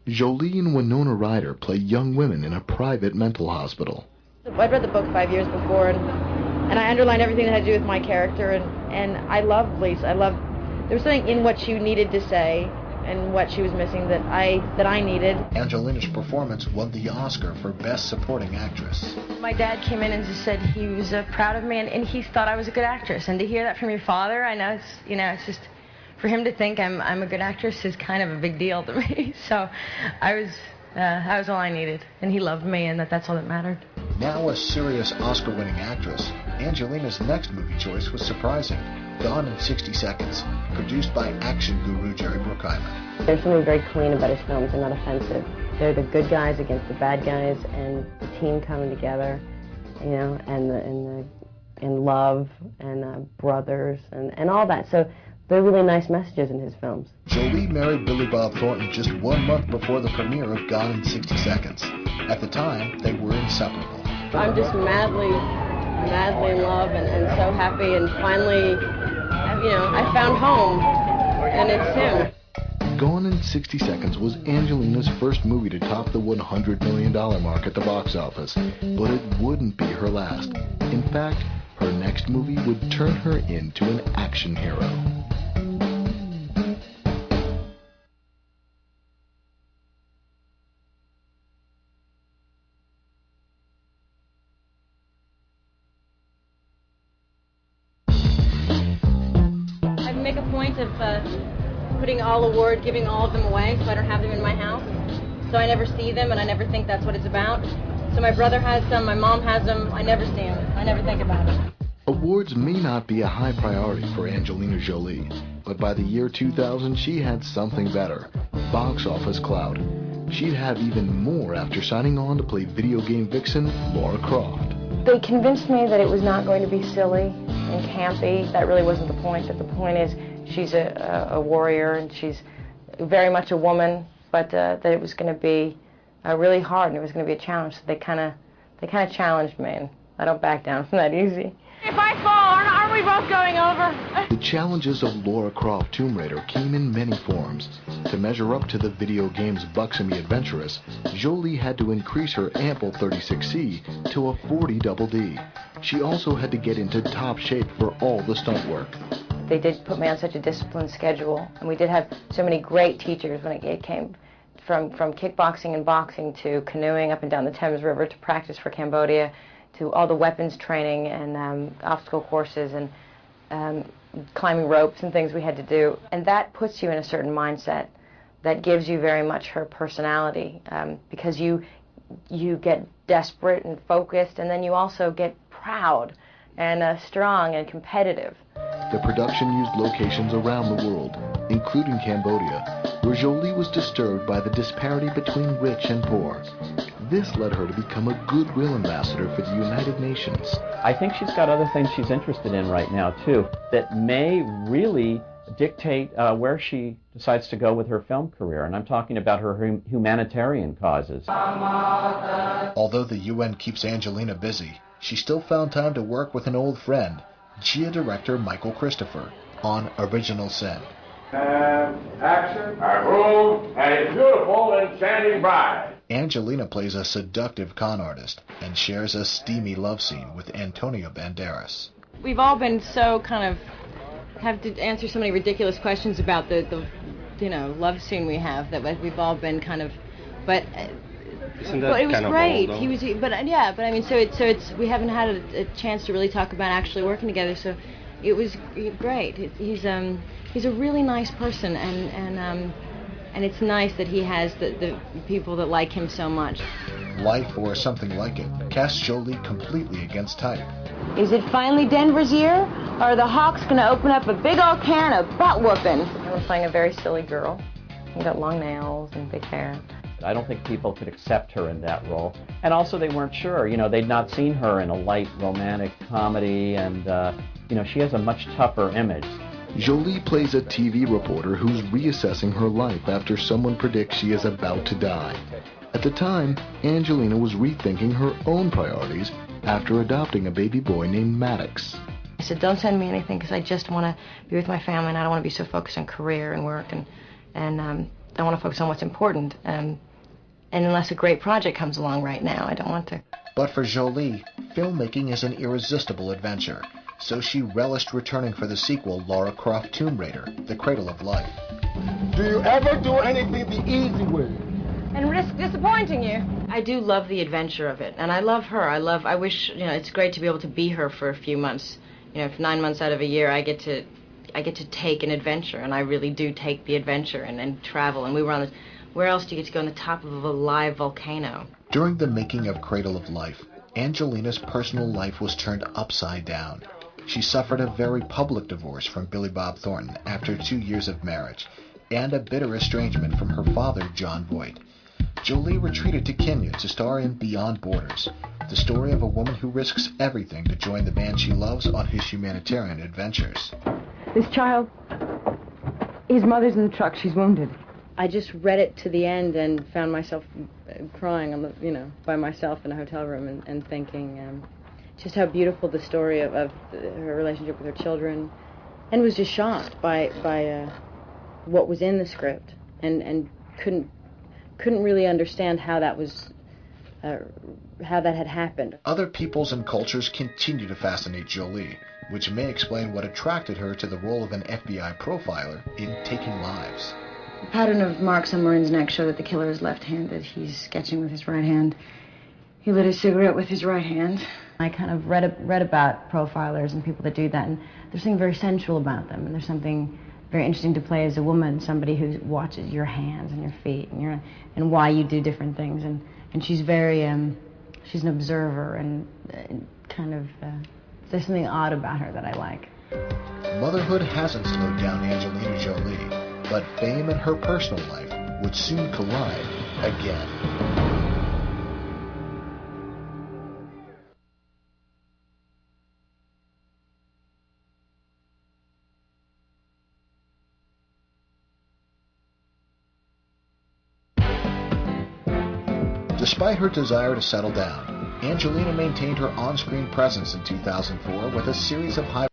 Jolie and Winona Ryder play young women in a private mental hospital. I'd read the book 5 years before, and I underlined everything that had to do with my character, and I loved Lisa. There was something in what she needed to say and what she was missing that I needed. Angelina's performance won the Oscar for Best Supporting Actress. My dad came in and just said he was proud of me, and he thought I was a good actress. And to hear that from your father, I know it's just, for him to think I'm a good actress is kind of a big deal to me. So I was all I needed, and he loved me, and that's all that mattered. Now a serious Oscar-winning actress, Angelina's next movie choice was surprising. Gone in 60 Seconds, produced by action guru Jerry Bruckheimer. There's something very clean about his films. They're not offensive. They're the good guys against the bad guys, and the team coming together, and love, and brothers, and all that. So they're really nice messages in his films. Jolie married Billy Bob Thornton just 1 month before the premiere of Gone in 60 Seconds. At the time, they were inseparable. I'm just madly in love and so happy, and finally, I found home, and it's him. Gone in 60 Seconds was Angelina's first movie to top the $100 million mark at the box office, but it wouldn't be her last. In fact, her next movie would turn her into an action hero. Make a point of putting all awards, giving all of them away, so I don't have them in my house. So I never see them, and I never think that's what it's about. So my brother has them, my mom has them, I never see them. I never think about it. Awards may not be a high priority for Angelina Jolie, but by the year 2000 she had something better, box office clout. She'd have even more after signing on to play video game vixen Lara Croft. They convinced me that it was not going to be silly and campy. That really wasn't the point. That the point is she's a warrior, and she's very much a woman, but that it was going to be really hard, and it was going to be a challenge. So they kind of challenged me, and I don't back down from that easy. If I fall, aren't we both going over? The challenges of Lara Croft Tomb Raider came in many forms. To measure up to the video game's buxomy adventuress, Jolie had to increase her ample 36C to a 40 double D. She also had to get into top shape for all the stunt work. They did put me on such a disciplined schedule, and we did have so many great teachers when it came from kickboxing and boxing to canoeing up and down the Thames River to practice for Cambodia, to all the weapons training and obstacle courses and climbing ropes and things we had to do. And that puts you in a certain mindset that gives you very much her personality, because you get desperate and focused, and then you also get proud and strong and competitive. The production used locations around the world, including Cambodia, where Jolie was disturbed by the disparity between rich and poor. This led her to become a goodwill ambassador for the United Nations. I think she's got other things she's interested in right now, too, that may really dictate where she decides to go with her film career, and I'm talking about her humanitarian causes. Although the UN keeps Angelina busy, she still found time to work with an old friend, Gia director Michael Christopher, on Original Sin. Action. I move, and it's beautiful and Sandy Bride. Angelina plays a seductive con artist and shares a steamy love scene with Antonio Banderas. We've all been so kind of have to answer so many ridiculous questions about the love scene we have that we've all been kind of, but it was great. He was, but I mean, so it's we haven't had a chance to really talk about actually working together. So it was great. He's a really nice person, and it's nice that he has the people that like him so much. Life or Something Like It cast Jolie completely against type. Is it finally Denver's year? Or are the Hawks going to open up a big old can of butt whooping? I'm playing a very silly girl. She's got long nails and big hair. I don't think people could accept her in that role. And also they weren't sure. They'd not seen her in a light romantic comedy, and, she has a much tougher image. Jolie plays a TV reporter who's reassessing her life after someone predicts she is about to die. At the time, Angelina was rethinking her own priorities after adopting a baby boy named Maddox. I said, don't send me anything because I just want to be with my family, and I don't want to be so focused on career and work. And I want to focus on what's important. And unless a great project comes along right now, I don't want to. But for Jolie, filmmaking is an irresistible adventure, so she relished returning for the sequel, Lara Croft Tomb Raider, The Cradle of Life. Do you ever do anything the easy way? And risk disappointing you. I do love the adventure of it, and I love her. I wish, it's great to be able to be her for a few months. If 9 months out of a year I get to take an adventure, and I really do take the adventure and travel. And we were on the, where else do you get to go on the top of a live volcano? During the making of Cradle of Life, Angelina's personal life was turned upside down. She suffered a very public divorce from Billy Bob Thornton after 2 years of marriage, and a bitter estrangement from her father, John Voight. Jolie retreated to Kenya to star in Beyond Borders, the story of a woman who risks everything to join the man she loves on his humanitarian adventures. This child, his mother's in the truck. She's wounded. I just read it to the end and found myself crying on the, by myself in a hotel room and thinking just how beautiful the story of her relationship with her children, and was just shocked by what was in the script and couldn't really understand how that was how that had happened. Other peoples and cultures continue to fascinate Jolie, which may explain what attracted her to the role of an FBI profiler in Taking Lives. The pattern of marks on Marin's neck show that the killer is left-handed. He's sketching with his right hand. He lit a cigarette with his right hand. I kind of read about profilers and people that do that, and there's something very sensual about them, and there's something very interesting to play as a woman, somebody who watches your hands and your feet and why you do different things. And she's very, she's an observer and kind of, there's something odd about her that I like. Motherhood hasn't slowed down Angelina Jolie, but fame and her personal life would soon collide again. Despite her desire to settle down, Angelina maintained her on-screen presence in 2004 with a series of high